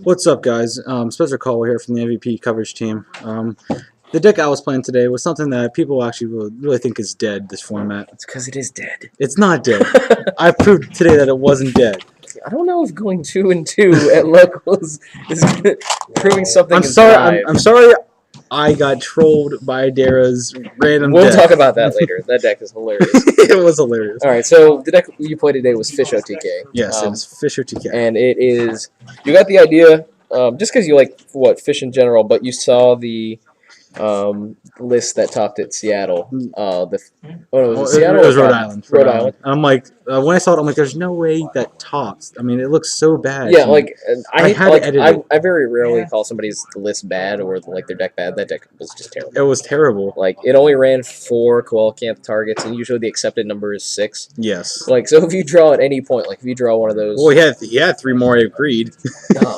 What's up, guys? Spencer Caldwell here from the MVP coverage team. The deck I was playing today was something that people actually really think is dead, this format. It's because it is dead. It's not dead. I proved today that it wasn't dead. I don't know if going 2-2 at locals is proving something. I'm sorry I got trolled by Dara's random We'll deck. talk about that later. That deck is hilarious. It was hilarious. All right, so the deck you played today was Fish OTK. Yes, it was Fish OTK. And it is, you got the idea, just because you like, fish in general, but you saw the list that topped at Seattle. Seattle? It was Rhode Island. Rhode Island. And I'm like, when I saw it, I'm like, there's no way that tops. I mean, it looks so bad. Yeah, like I very rarely Yeah. call somebody's list bad or like their deck bad. That deck was just terrible. It was terrible. Like it only ran 4 Coelacanth targets, and usually the accepted number is 6. Yes. Like so, if you draw at any point, like if you draw one of those, well, he had 3 more. I agreed. oh,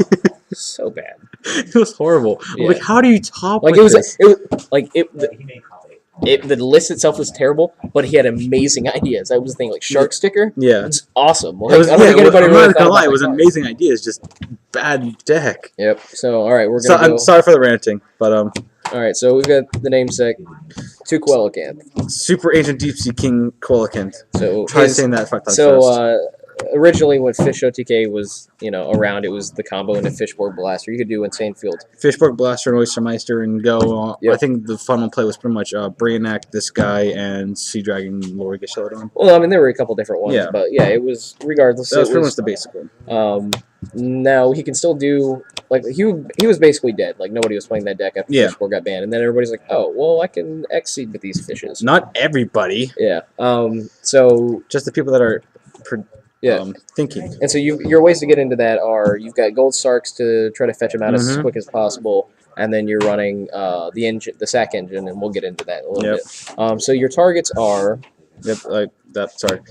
so bad. It was horrible. Yeah. Like, how do you top like with it was like the list itself was terrible, but he had amazing ideas. That was the thing. Like shark sticker, Yeah, it's awesome. Like, it was. I don't think anybody I'm really not gonna thought lie, about it was that. amazing ideas, just bad deck. Yep. So all right, So, I'm sorry for the ranting, but All right, so we've got the namesake, 2 Coelacanth. Super Ancient Deep Sea King Coelacanth. So Try saying that 5 times So fast. Originally, when Fish OTK was around, it was the combo into Fishboard Blaster. You could do Insane Field. Fishboard Blaster and Oystermeister and go. Yep. I think the final play was pretty much Brainiac, this guy, and Sea Dragon Lord Gasheldon. Well, I mean, there were a couple different ones, Yeah. but yeah, it was regardless. That was it pretty was, much the basic one. Now he can still do he was basically dead. Like nobody was playing that deck after Yeah. Fishboard got banned, and then everybody's like, oh, well, I can X-seed with these fishes. Not everybody, Yeah. So just the people that are yeah. thinking. And so your ways to get into that are you've got gold sarks to try to fetch them out as quick as possible, and then you're running the sack engine, and we'll get into that a little bit. So your targets are Sorry.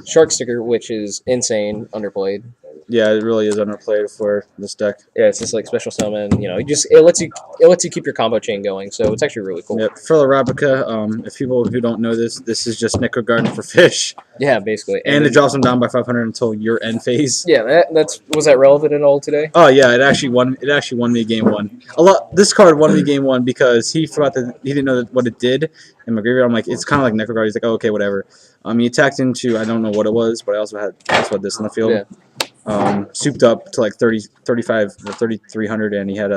shark sticker, which is insane underplayed. Yeah, it really is underplayed for this deck. Yeah, it's just like special summon. It lets you keep your combo chain going, so it's actually really cool. Yep. For Arabica, if people who don't know this is just Necro Garden for fish. Yeah, basically. And it drops them down by 500 until your end phase. Yeah, was that relevant at all today? Oh yeah, it actually won me game 1. This card won me game 1 because he didn't know what it did in my graveyard. I'm like, it's kind of like Necro Guard. He's like, oh, okay, whatever. He attacked into, I don't know what it was, but I also had this on the field. Yeah. Souped up to like 35 or 3,300, and he had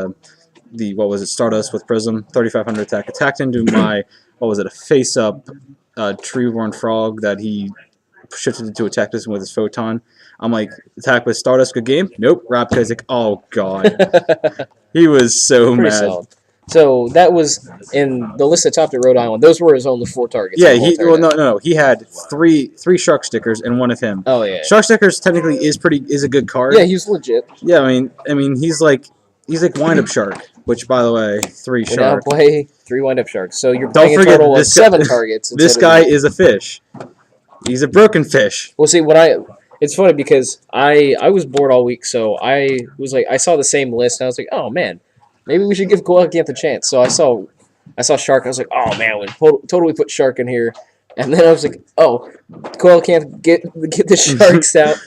Stardust with Prism, 3,500 attack. Attacked into my, a face-up tree-born frog that he shifted into attack this with his Photon. I'm like, attack with Stardust, good game? Nope. Rapka's like, oh, God. He was so Pretty mad. Solid. So that was in the list that topped at Rhode Island. Those were his only 4 targets. Yeah, no. He had three shark stickers and one of him. Oh yeah. Shark stickers technically is a good card. Yeah, he's legit. Yeah, I mean he's like wind up shark, which by the way, 3 shark. We now play 3 wind up sharks. So you're Don't playing forget a total of this 7 targets. This guy is a fish. He's a broken fish. Well, see it's funny because I was bored all week, so I was like I saw the same list and I was like, oh man. Maybe we should give Coelacanth a chance. So I saw Shark. I was like, oh, man, we totally put Shark in here. And then I was like, oh, Coelacanth, get the Sharks out.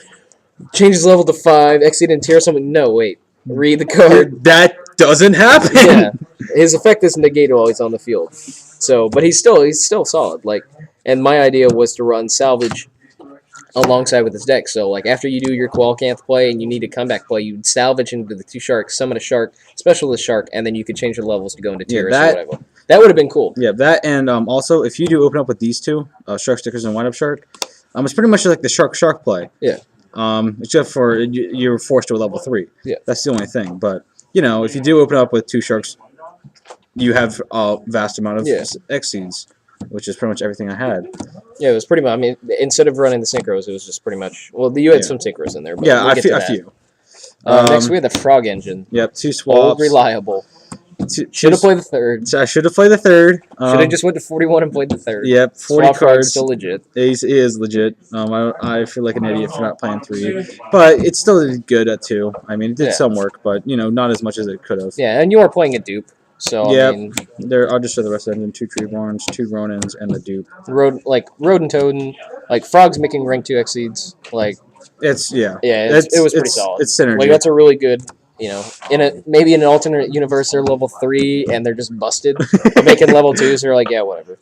Change his level to 5. Exceed and tear someone. No, wait. Read the card. That doesn't happen. Yeah. His effect is negated while he's on the field. So, but he's still solid. And my idea was to run Salvage alongside with his deck. So, after you do your Coelacanth play and you need a comeback play, you'd salvage into the 2 sharks, summon a shark, special the shark, and then you could change your levels to go into Terrace or whatever. That would have been cool. Yeah, that and also if you do open up with these 2, shark stickers and wind up shark, it's pretty much like the shark play. Yeah. Except for you're forced to a level 3. Yeah. That's the only thing. But if you do open up with 2 sharks, you have a vast amount of X-seeds, which is pretty much everything I had. Yeah, it was pretty much. I mean, instead of running the synchros, it was just pretty much. Well, you had some synchros in there. But Yeah, we'll a few. Next, we had the Frog Engine. Yep, 2 swaps. Old reliable. Should have played the 3rd. I should have played the 3rd. Should have just went to 41 and played the 3rd. Yep, 40 Swap cards. Still legit. He is legit. I feel like an idiot for not playing 3, but it's still good at 2. I mean, it did some work, but not as much as it could have. Yeah, and you are playing a dupe. So yeah, I mean, I'll just show the rest of them: 2 Treeborns, 2 Ronins, and the dupe. Rodent Toad, Frogs making rank 2 Exceeds. It's it was pretty solid. It's synergy. That's a really good you know, maybe in an alternate universe they're level 3 and they're just busted. They're making level 2s. So they're like, yeah, whatever.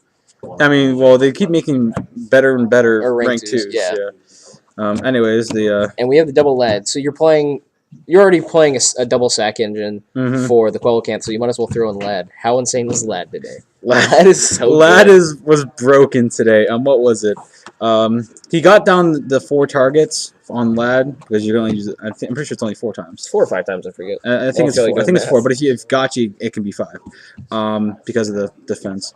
I mean, well, they keep making better and better Or rank rank 2s, 2s. yeah. Anyways, the And we have the double lead. So you're already playing a double sack engine mhm. for the Quellicant, so you might as well throw in lead. How insane was lead today? Lad Lead is so Lad good. was broken today. What was it? He got down the 4 targets on Lad because you can only use it. I'm pretty sure it's only 4 times. 4 or 5 times, I forget. I think it's feel 4. like I think it's doing 4. math. But if you've got you, it can be 5. Because of the defense.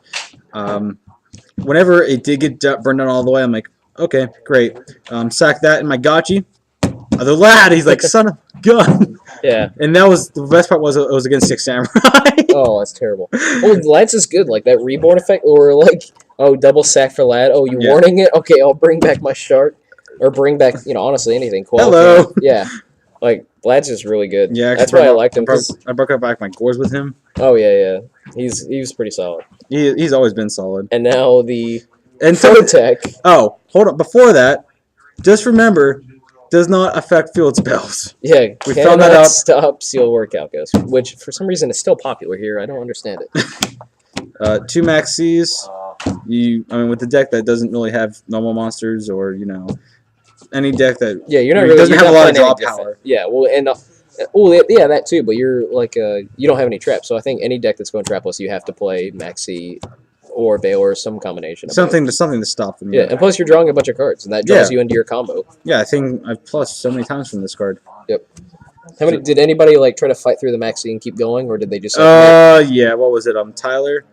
Whenever it did get burned down all the way, I'm like, okay, great. Sack that and my gotchi. The Lad, he's like, son of a gun. Yeah. And that was the best part was it was against 6 Samurai. Oh, that's terrible. Oh, Lad's is good, like that reborn effect, or like, oh, double sack for Lad. Oh, you Yeah. warning it? Okay, I'll bring back my shark, or bring back, honestly, anything. Hello. Yeah, like Lad's is really good. Yeah, that's why I liked him. I broke up back my gores with him. Oh yeah, he was pretty solid. He's always been solid. And now the And so, Protec. oh, hold on. Before that, just remember, does not affect field spells. Yeah, we found that out. Stop seal workout ghost, which for some reason is still popular here. I don't understand it. 2 max C's. With the deck that doesn't really have normal monsters or any deck that you're not doesn't you're have not a lot of playing draw any different. power. Yeah, well, and yeah, that too. But you're like you don't have any traps, so I think any deck that's going trapless, you have to play Maxi or Baylor or some combination. Of something to stop them. Yeah, and plus you're drawing a bunch of cards, and that draws you into your combo. Yeah, I think I've plused so many times from this card. Yep. Did anybody try to fight through the Maxi and keep going, or did they just? Yeah. What was it? Tyler.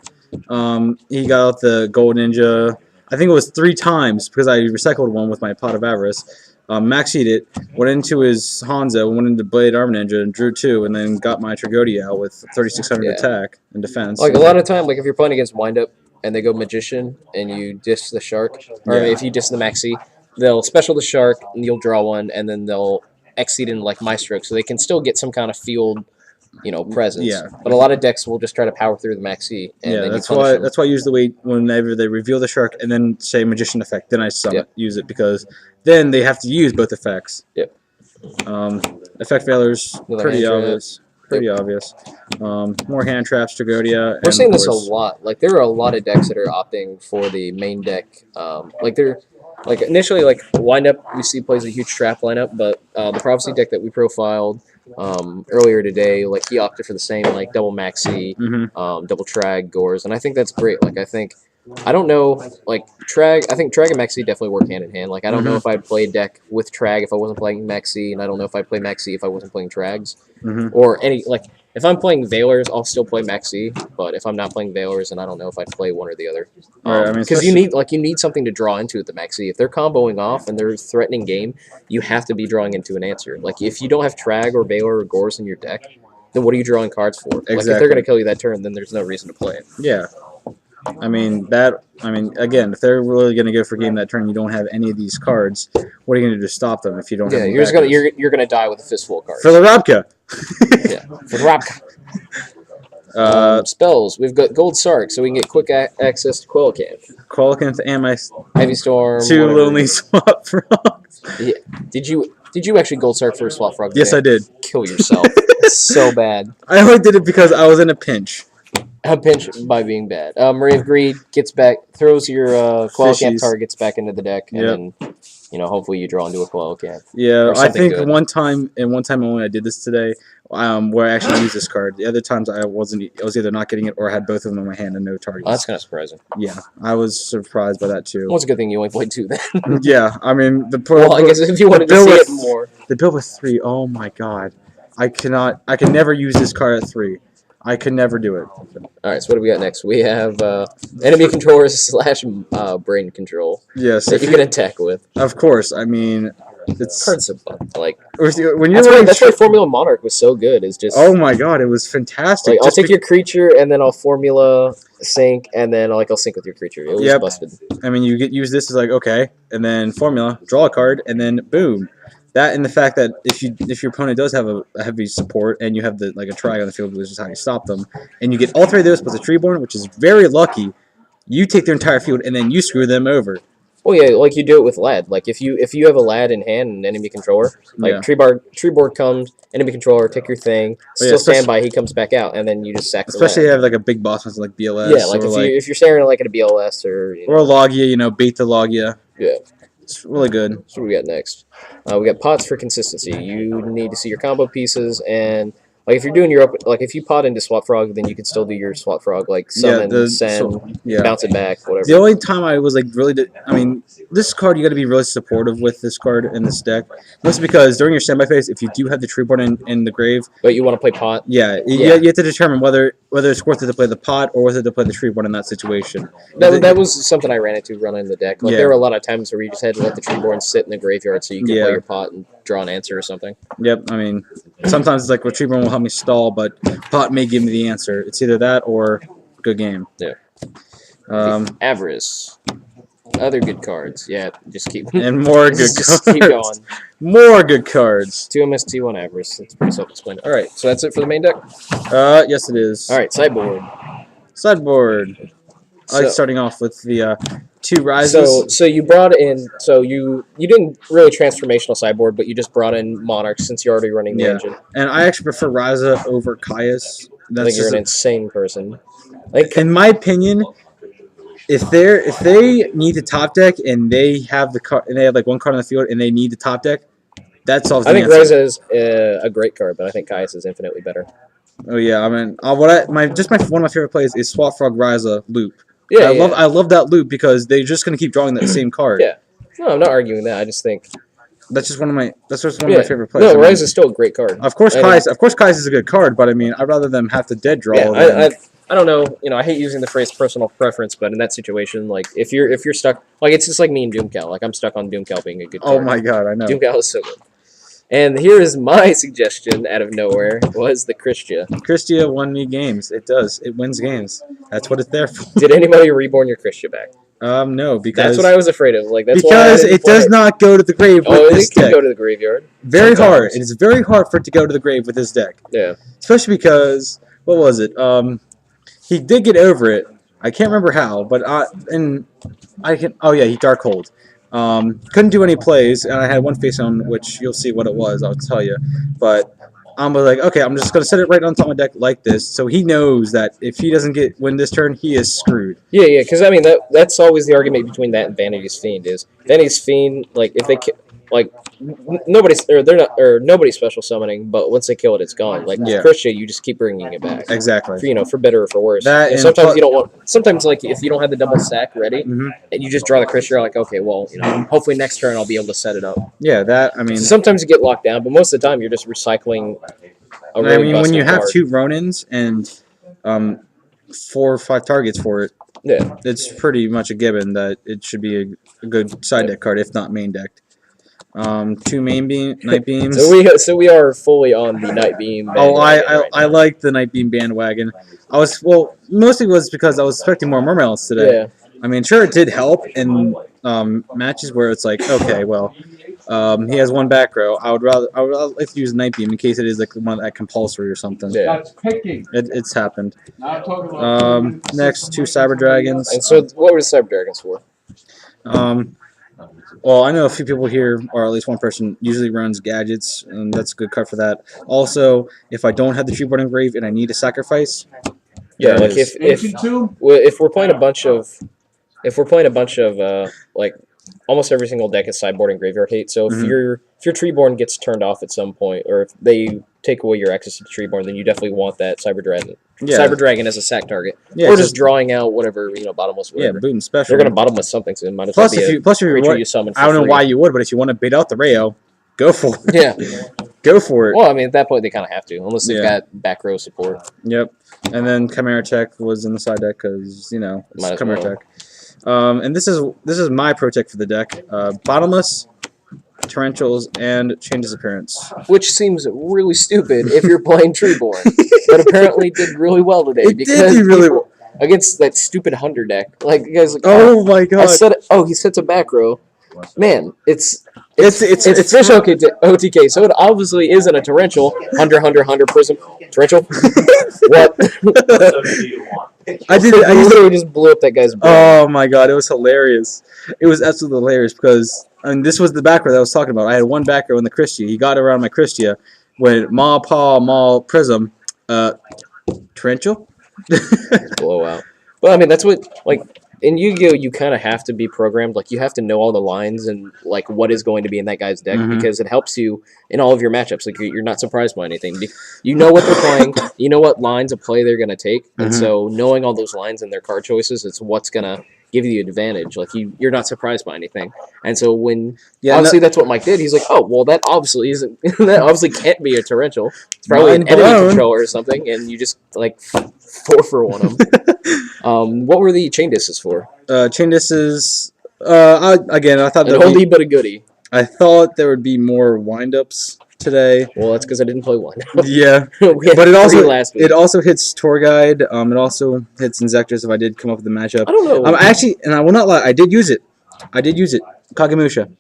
He got out the Gold Ninja. I think it was 3 times because I recycled one with my Pot of Avarice. Maxied it, went into his Hanzo, went into Blade Arm Ninja, and drew 2, and then got my Tragodia out with 3,600 attack and defense. Like a lot of time, like if you're playing against Windup and they go Magician and you diss the Shark, or if you diss the Maxi, they'll special the Shark and you'll draw one, and then they'll exceed in like Maestro, so they can still get some kind of field, presence. Yeah. But a lot of decks will just try to power through the Maxi. And then that's why I usually wait whenever they reveal the Shark and then say Magician effect. Then I use it because then they have to use both effects. Yep. Effect failures pretty obvious. Pretty obvious. More hand traps, Tragodia. We're seeing this a lot. Like there are a lot of decks that are opting for the main deck. Initially, Wind Up we see plays a huge trap lineup, but the Prophecy deck that we profiled earlier today, he opted for the same double Maxi, double Trag, Gores, and I think that's great. I don't know, Trag. I think Trag and Maxi definitely work hand in hand. I don't know if I'd play a deck with Trag if I wasn't playing Maxi, and I don't know if I'd play Maxi if I wasn't playing Trags, or any if I'm playing Veilers, I'll still play Maxi, but if I'm not playing Veilers, then I don't know if I'd play one or the other. Because you need something to draw into with the Maxi. If they're comboing off and they're threatening game, you have to be drawing into an answer. If you don't have Trag or Veiler or Gores in your deck, then what are you drawing cards for? Exactly. If they're going to kill you that turn, then there's no reason to play it. Yeah. Again, if they're really going to go for game that turn, you don't have any of these cards. What are you going to do to stop them if you don't? Yeah, have you're gonna die with a fistful of cards. For the Rabka. Yeah, for the Rabka. Spells. We've got Gold Sark, so we can get quick access to Quellicant and my Heavy Storm. 2 Lonely Swap Frogs. Yeah. Did you actually Gold Sark for a Swap Frog? Yes, I did. Kill yourself. So bad. I only did it because I was in a pinch. A pinch by being bad. Marie of Greed gets back, throws your Quellicant targets back into the deck, and then hopefully you draw into a Quellicant. Yeah, I think one time only I did this today, where I actually used this card. The other times I was either not getting it or I had both of them in my hand and no targets. Oh, that's kind of surprising. Yeah, I was surprised by that too. Well, it's a good thing you only played 2 then. Yeah, I guess if you wanted to see it more. The build with 3, oh my god. I can never use this card at 3. I could never do it. All right, so what do we got next? We have enemy controllers / brain control. Yes, that you can attack with. Of course, it's cards of fun. When you're that's why Formula Monarch was so good. Is just oh my god, it was fantastic. I'll take your creature and then I'll Formula sync and then I'll sync with your creature. It was busted. You use this as okay, and then Formula, draw a card, and then boom. That and the fact that if your opponent does have a heavy support and you have a Trag on the field, which is how you stop them, and you get all 3 of those plus a Treeborn, which is very lucky, you take their entire field and then you screw them over. Oh yeah, like you do it with lad. Like if you have a lad in hand and enemy controller, like Yeah. tree board comes, enemy controller, take your thing, Oh, yeah, still standby, he comes back out, and then you just sack the especially if you lad. have like a big boss like BLS Yeah, like or if you're staring like at a BLS or or Logia, beat the Logia. yeah. It's really good. So what we got next? We got pots for consistency. You need to see your combo pieces, and like if you're doing your like if you pot into Swap Frog, then you can still do your Swap Frog like summon, send, bounce it back, whatever. The only time I was like really, this card you got to be really supportive with this card in this deck. Mostly because during your standby phase, if you do have the Treeborn in the grave, but you want to play pot. Yeah, you have to determine whether it's worth it to play the pot or worth it to play the Treeborn in that situation. That was something I ran into running the deck. Like there were a lot of times where you just had to let the Treeborn sit in the graveyard so you could play your pot and draw an answer or something. Yep, sometimes it's like, well, Treeborn will help me stall, but pot may give me the answer. It's either that or good game. Yeah. Avarice. Other good cards. Yeah, just keep and more good cards. Just keep going. More good cards. 2 MS, T1 Avarice. That's pretty self-explanatory. All right, so that's it for the main deck. Yes, it is. All right, sideboard. Sideboard. I like starting off with the 2 rises. So you brought in. So you didn't really transformational sideboard, but you just brought in Monarchs since you're already running the engine. And I actually prefer Ryza over Caius. I think you're an insane person. Like in my opinion, if they need to top deck and they have like 1 card on the field and they need to top deck, that solves. I think Ryza is a great card, but I think Caius is infinitely better. Oh yeah, one of my favorite plays is Swap Frog Ryza loop. Yeah, I love that loop because they're just gonna keep drawing that same card. Yeah, no, I'm not arguing that. I just think that's just one of my favorite plays. No, Ryza is still a great card. Of course, Caius is a good card, but I'd rather them have to dead draw. Yeah, I don't know. I hate using the phrase personal preference, but in that situation, like if you're stuck, like it's just like me and Doomcal. Like I'm stuck on Doomcal being a good card. Oh my god, I know. Doomcal is so good. And here is my suggestion out of nowhere was the Christia. Christia won me games. It does. It wins games. That's what it's there for. Did anybody reborn your Christia back? No, because that's what I was afraid of. Like that's because it does not go to the grave. It can go to the graveyard. Very hard. It is very hard for it to go to the grave with this deck. Yeah. Especially because what was it? He did get over it. I can't remember how, but Oh yeah, he Darkhold. Couldn't do any plays, and I had one face on which you'll see what it was. I'll tell you, but I'm like, okay, I'm just gonna set it right on top of my deck like this, so he knows that if he doesn't win this turn, he is screwed. Yeah, because that's always the argument between that and Vanity's Fiend is Vanity's Fiend, like if they nobody's special summoning, but once they kill it, it's gone. Like with Christia, you just keep bringing it back. Exactly. For better or for worse. Sometimes you don't want. Sometimes like if you don't have the double stack ready, and you just draw the Christia, you're like, okay, well, hopefully next turn I'll be able to set it up. Yeah, So sometimes you get locked down, but most of the time you're just recycling. When you have 2 Ronins and 4 or 5 targets for it, it's pretty much a given that it should be a good side deck card, if not main decked. 2 Night Beams. So we are fully on the Night Beam. I like the Night Beam bandwagon. Mostly was because I was expecting more Mermails today. Yeah. Sure it did help in matches where it's like, okay, well, he has 1 back row. I would rather like to use Night Beam in case it is like one that compulsory or something. Yeah. It's happened. Next 2 Cyber Dragons. And so what were the Cyber Dragons for? Well, I know a few people here, or at least one person, usually runs gadgets, and that's a good card for that. Also, if I don't have the Treeborn Engrave and I need a sacrifice, like if we're playing a bunch of like almost every single deck is sideboard and graveyard hate. So if your Treeborn gets turned off at some point, or if they take away your access to the Treeborn, then you definitely want that Cyber Dragon as a sack target, or just drawing out whatever bottomless. Whatever. Yeah, boom special. They're gonna bottomless something, so it might as well be a creature you summon. I don't know why you would, but if you want to bait out the Rayo, go for it. Yeah, go for it. Well, at that point they kind of have to, unless they've got back row support. Yep, and then Chimera Tech was in the side deck because it's Chimera Tech. And this is my pro tech for the deck: bottomless, Torrentials, and Chain Disappearance. Which seems really stupid if you're playing Treeborn, but apparently did really well today against that stupid Hunter deck. Like you guys, oh my god! He sets a back row. Man, it's Fish OTK, so it obviously isn't a Torrential. Hunter, Prism, Torrential. What? I did it. I You used literally just blew up that guy's brain. Oh my god, it was hilarious. It was absolutely hilarious because, and this was the backer that I was talking about. I had one backer in the Christia. He got around my Christia when Ma Pa Ma Prism, torrential. Blowout. Well, I mean, that's what, like, in Yu-Gi-Oh, you kind of have to be programmed. Like, you have to know all the lines and, like, what is going to be in that guy's deck Mhm. because it helps you in all of your matchups. Like, you're not surprised by anything. You know what they're playing. You know what lines of play they're going to take. And Mhm. so knowing all those lines and their card choices is what's going to give you the advantage. Like, you're not surprised by anything. And so when, Yeah, obviously, that's what Mike did. He's like, oh, well, that obviously isn't, that obviously can't be a torrential. It's probably an Mind enemy blown. controller or something. And you just, like, 4-for-1 them. What were the chain discs for? Chain discs. Again, I thought An there would oldie be, but a goodie. I thought there would be more windups today. Well, that's because I didn't play one. Yeah, We had but it three also last week. it also hits tour guide. It also hits Inzectors if I did come up with the matchup. I don't know. I actually, and I will not lie, I did use it. Kagemusha.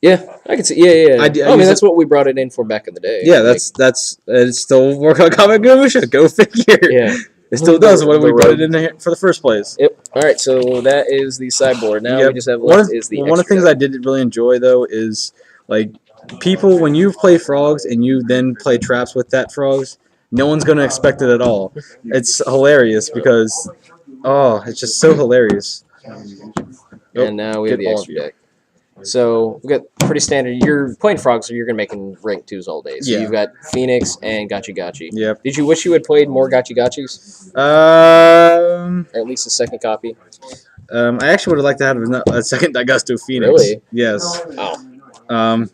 Yeah, I can see. Yeah. I mean, use that's what we brought it in for back in the day. Yeah, Like, that's it still work on Kagemusha. Go figure. yeah. It still does when we The brought road. it in there for the first place. Yep. All right, so that is the sideboard. Now Yep. we just have One left of, is the one of the extra things deck. I did really enjoy though is like people when you play frogs and you then play traps with that frogs, no one's gonna expect it at all. It's hilarious because it's just so hilarious. And now we have Get the all extra of you. deck. So we got pretty standard. You're playing frogs, so you're gonna make rank 2s all day. So Yeah. you've got Phoenix and Gachi Gachi. Yep. Did you wish you had played more Gachi Gachis? Um, Or at least a second copy? I actually would have liked to have a second Daigusto Phoenix. Really? Yes. Oh. Well,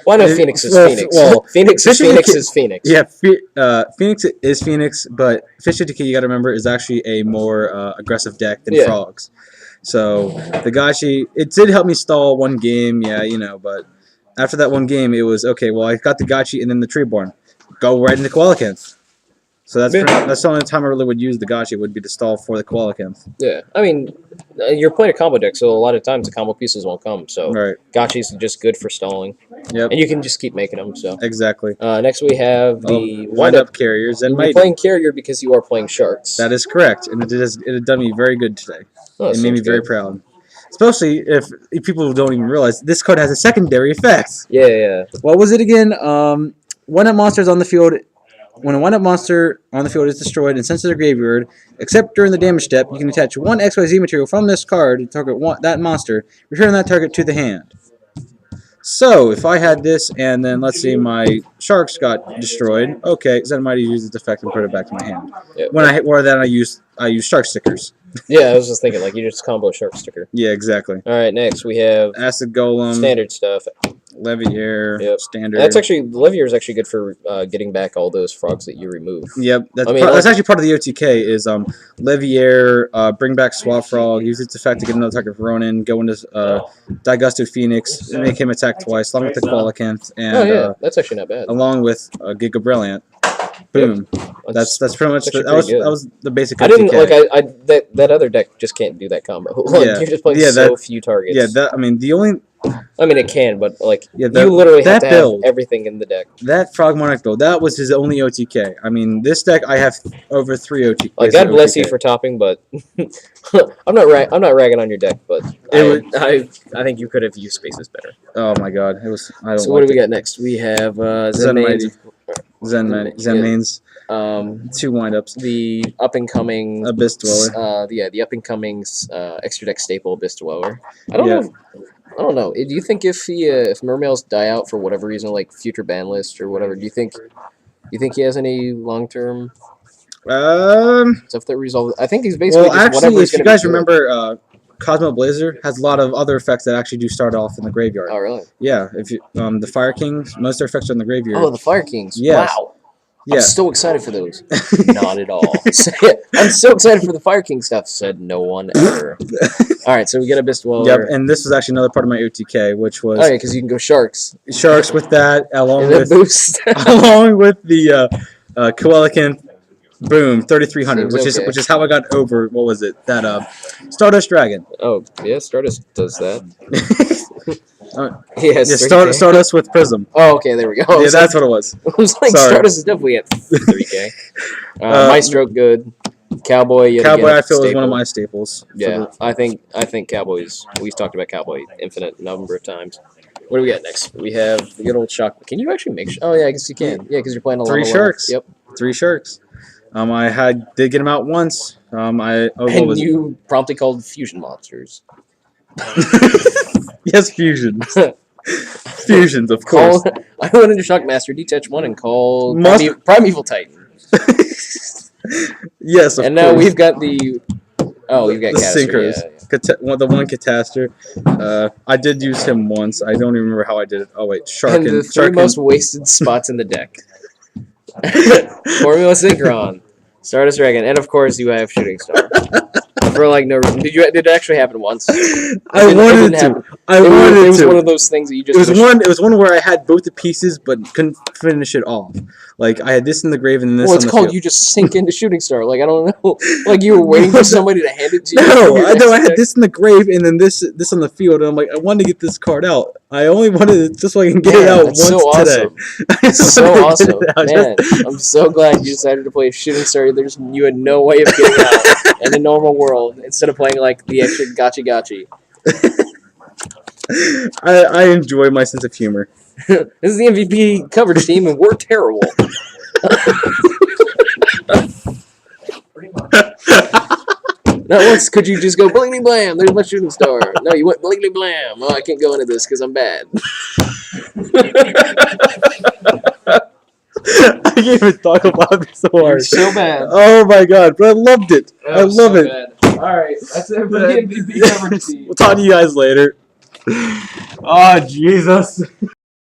Well, I know Phoenix is well, Phoenix. well, Phoenix is Fish Phoenix OTK is Phoenix. Yeah, Phoenix is Phoenix, but Fish OTK, you got to remember, is actually a more aggressive deck than Yeah. Frogs. So the Gachi, it did help me stall one game, but after that one game, it was okay. Well, I got the Gachi and then the Treeborn, go right into Koalakinth. So that's the only time I really would use the Gachi would be to stall for the Koalakinth. Yeah, I mean, you're playing a combo deck, so a lot of times the combo pieces won't come. So Right. Gachi's just good for stalling, Yep. and you can just keep making them. So Exactly. next we have the Wind up carriers and You're mighty. playing carrier because you are playing sharks. That is correct, and it had done me very good today. Oh, that It made me seems very good. proud. Especially if people don't even realize this card has a secondary effect. Yeah. What was it again? One-up monsters on the field. When a one-up monster on the field is destroyed and sent to the graveyard, except during the damage step, you can attach one XYZ material from this card to target that monster. Return that target to the hand. So if I had this and then let's say my sharks got destroyed, okay, Zen Mighty used its effect and put it back to my hand. Yep. When I hit more than I use shark stickers. Yeah, I was just thinking, like, you just combo shark sticker. Yeah, exactly. All right, next we have Acid Golem, standard stuff. Leviair, Yep. standard. That's actually, Leviair is actually good for getting back all those frogs that you remove. Yep, that's, I mean, that's actually part of the OTK is Leviair, bring back Swap Frog, use its effect to get another target for Ronin, go into Daigusto Phoenix, make him attack twice, along with the Koalakinth, and that's actually not bad. along with Giga Brilliant. Boom. That's pretty much actually that pretty good. was the basic. I didn't OTK. like that other deck just can't do that combo. Like, Yeah. you're just playing Yeah, so few targets. Yeah, the only I mean, it can, but like Yeah, you literally have that to build- have everything in the deck. that Frog Monarch build that was his only OTK. I mean, this deck I have over 3 OTK. Like, God bless you for topping, but I'm not ragging on your deck, but I think you could have used spaces better. Oh my God, it was. I don't. So what do we got next? We have Zen Mighty. Zen. Zen mains. 2 windups. The up and coming Abyss Dweller. the up and coming extra deck staple Abyss Dweller. I don't know. Do you think if Mermails die out for whatever reason, like future ban list or whatever, do you think he has any long term stuff that resolve? I think he's basically Well, just actually, whatever he's if you gonna be guys good. remember, Cosmo Blazer has a lot of other effects that actually do start off in the graveyard. Oh really? Yeah, if you the Fire Kings, most of their effects are in the graveyard. Oh, the Fire Kings. Yes. Wow. Yeah. I'm so excited for those. Not at all. I'm so excited for the Fire King stuff. Said no one ever. All right, so we get Abyss Dweller. Yep, and this was actually another part of my OTK, which was Oh yeah, because you can go sharks. sharks with that, along And then with boost. along with the Koalakinth. Boom, 3300, Seems okay. which is how I got over. What was it? That Stardust Dragon. Oh yeah, Stardust does that. Yeah, Yes. Stardust with Prism. Oh, okay, there we go. That's what it was. I was like, Sorry. Stardust is definitely at 3K. Uh, Maestro, good. Cowboy. Yet Cowboy, again, I feel, is one of staple. my staples. for Yeah, the- I think Cowboys. We've talked about Cowboy infinite number of times. What do we got next? We have the good old shock. Can you actually make? Oh yeah, I guess you can. Yeah, because you're playing a Three level. sharks. Yep. 3 sharks. Did get him out once. What And was you promptly called fusion monsters. yes, fusions. Fusions, of course. I went into Shockmaster, detach one, and called Must- Primeval Titan. Yes, of And course. now we've got the. Oh, we've got the Caster. sinkers. Yeah. The one cataster. I did use him once. I don't even remember how I did it. Oh wait, shark And the and three shark most and wasted spots in the deck. Formula Synchron, Stardust Dragon, and of course you have Shooting Star. For like no reason. Did it actually happen once? I wanted to. It was one of those things that you just. It was one where I had both the pieces but couldn't finish it off. Like I had this in the grave and this. Well, it's on the called field. you just sink into Shooting Star. Like I don't know. Like you were waiting for somebody to hand it to you. No, Your I know. I next had this in the grave and then this on the field, and I'm like, I wanted to get this card out. I only wanted it just so I can get it out once so today. awesome. I just So wanted to awesome, get it out. man! I'm so glad you decided to play a Shooting Star. You had no way of getting out in the normal world instead of playing like the extra gotcha. I enjoy my sense of humor. This is the MVP coverage team, and we're terrible. Not once could you just go blingly blam. There's my Shooting Star. No, you went blingly blam. Oh, I can't go into this because I'm bad. I can't even talk about it so You're hard. so bad. Oh my god, but I loved it. I love it. All right, that's it for the MVP coverage team. We'll talk to you guys later. Oh Jesus.